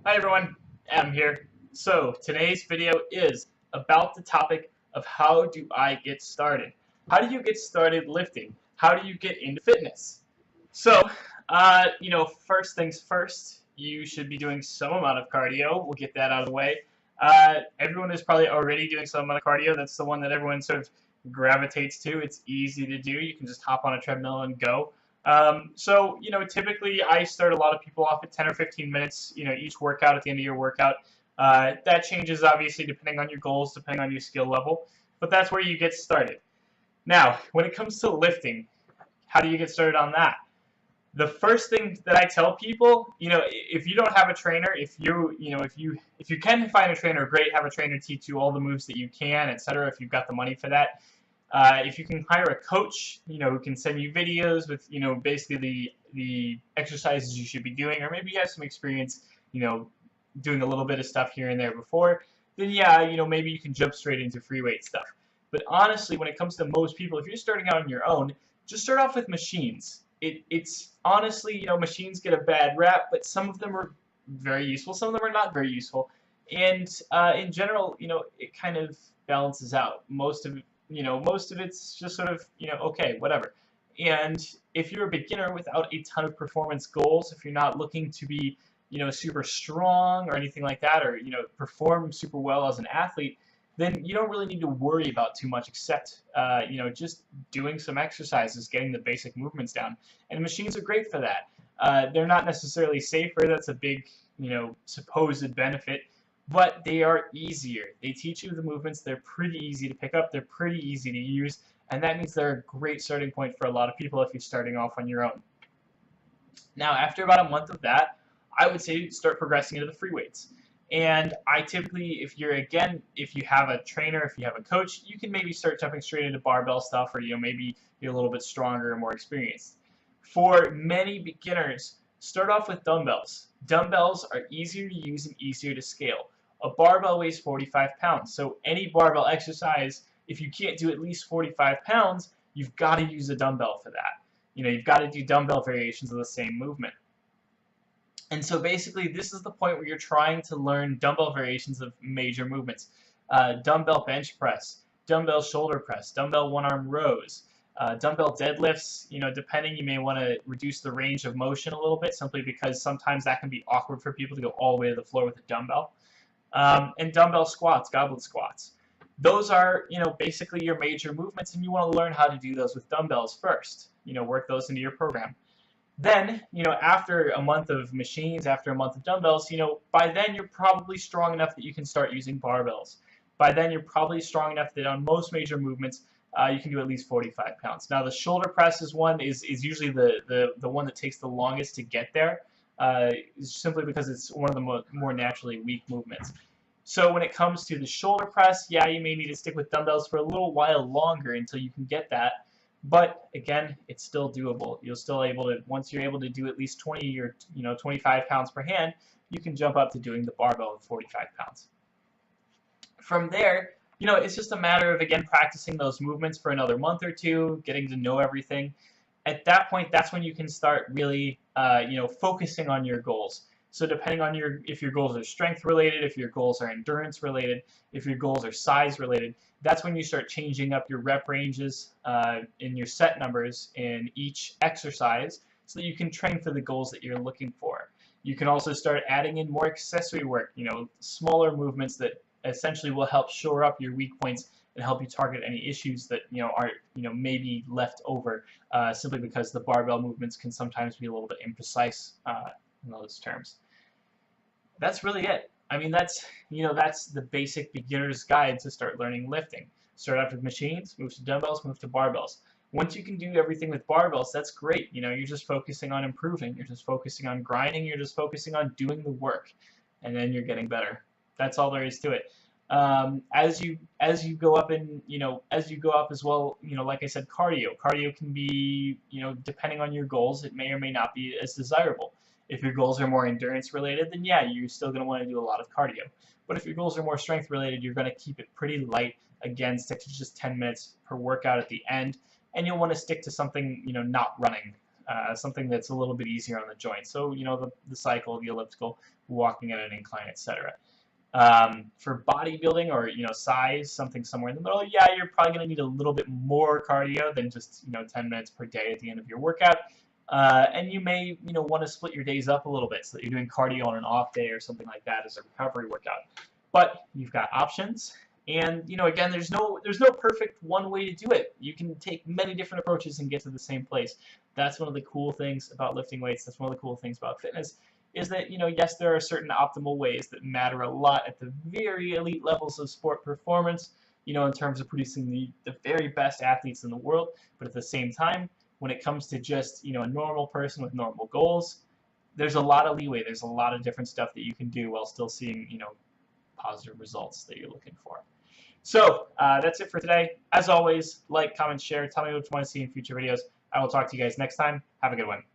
Hi everyone, Adam here. So today's video is about the topic of how do I get started? How do you get started lifting? How do you get into fitness? So, first things first, you should be doing some amount of cardio. We'll get that out of the way. Everyone is probably already doing some amount of cardio. That's the one that everyone sort of gravitates to. It's easy to do. You can just hop on a treadmill and go. Typically I start a lot of people off at 10 or 15 minutes, each workout at the end of your workout. That changes obviously depending on your goals, depending on your skill level, but that's where you get started. Now, when it comes to lifting, how do you get started on that? The first thing that I tell people, if you don't have a trainer, if you can find a trainer, great, have a trainer teach you all the moves that you can, etc. If you've got the money for that. If you can hire a coach, who can send you videos with, basically the exercises you should be doing, or maybe you have some experience, doing a little bit of stuff here and there before, then yeah, maybe you can jump straight into free weight stuff. But honestly, when it comes to most people, if you're starting out on your own, just start off with machines. It's honestly, machines get a bad rap, but some of them are very useful, some of them are not very useful. And in general, it kind of balances out. Most of it's just sort of, okay, whatever. And if you're a beginner without a ton of performance goals, if you're not looking to be, super strong or anything like that, or, perform super well as an athlete, then you don't really need to worry about too much except, just doing some exercises, getting the basic movements down. And machines are great for that. They're not necessarily safer. That's a big, supposed benefit, but they are easier. They teach you the movements. They're pretty easy to pick up. They're pretty easy to use, and that means they're a great starting point for a lot of people if you're starting off on your own. Now, after about a month of that, I would say start progressing into the free weights. And I typically, if you have a trainer, if you have a coach, you can maybe start jumping straight into barbell stuff, or maybe you're a little bit stronger and more experienced. For many beginners, start off with dumbbells. Dumbbells are easier to use and easier to scale. A barbell weighs 45 pounds, so any barbell exercise, if you can't do at least 45 pounds, you've got to use a dumbbell for that. You've got to do dumbbell variations of the same movement. And so basically, this is the point where you're trying to learn dumbbell variations of major movements. Dumbbell bench press, dumbbell shoulder press, dumbbell one-arm rows, dumbbell deadlifts. Depending, you may want to reduce the range of motion a little bit, simply because sometimes that can be awkward for people to go all the way to the floor with a dumbbell. And dumbbell squats, goblet squats. Those are, basically your major movements, and you want to learn how to do those with dumbbells first. Work those into your program. Then, after a month of machines, after a month of dumbbells, by then you're probably strong enough that you can start using barbells. By then you're probably strong enough that on most major movements, you can do at least 45 pounds. Now the shoulder press is usually the one that takes the longest to get there, simply because it's one of the more naturally weak movements. So when it comes to the shoulder press, yeah, you may need to stick with dumbbells for a little while longer until you can get that. But again, it's still doable. You'll still able to, once you're able to do at least 20 or 25 pounds per hand, you can jump up to doing the barbell with 45 pounds. From there, it's just a matter of, again, practicing those movements for another month or two, getting to know everything. At that point, that's when you can start really, focusing on your goals. So depending on if your goals are strength related, if your goals are endurance related, if your goals are size related, that's when you start changing up your rep ranges in your set numbers in each exercise so that you can train for the goals that you're looking for. You can also start adding in more accessory work, smaller movements that essentially will help shore up your weak points and help you target any issues that are maybe left over simply because the barbell movements can sometimes be a little bit imprecise in those terms. That's really it. I mean, that's the basic beginner's guide to start learning lifting. Start off with machines, move to dumbbells, move to barbells. Once you can do everything with barbells, that's great. You're just focusing on improving. You're just focusing on grinding. You're just focusing on doing the work, and then you're getting better. That's all there is to it. As you go up as well, like I said, cardio can be, depending on your goals, it may or may not be as desirable. If your goals are more endurance related, then yeah, you're still going to want to do a lot of cardio. But if your goals are more strength related, you're going to keep it pretty light. Again, stick to just 10 minutes per workout at the end, and you'll want to stick to something, not running. something that's a little bit easier on the joint. So, the cycle, the elliptical, walking at an incline, etc. For bodybuilding or size, something somewhere in the middle, yeah, you're probably going to need a little bit more cardio than just 10 minutes per day at the end of your workout. And you may want to split your days up a little bit so that you're doing cardio on an off day or something like that as a recovery workout. But you've got options. And again, there's no perfect one way to do it. You can take many different approaches and get to the same place. That's one of the cool things about lifting weights. That's one of the cool things about fitness, is that yes, there are certain optimal ways that matter a lot at the very elite levels of sport performance, in terms of producing the very best athletes in the world. But at the same time, when it comes to just a normal person with normal goals, there's a lot of leeway. There's a lot of different stuff that you can do while still seeing positive results that you're looking for. So that's it for today. As always, like, comment, share. Tell me what you want to see in future videos. I will talk to you guys next time. Have a good one.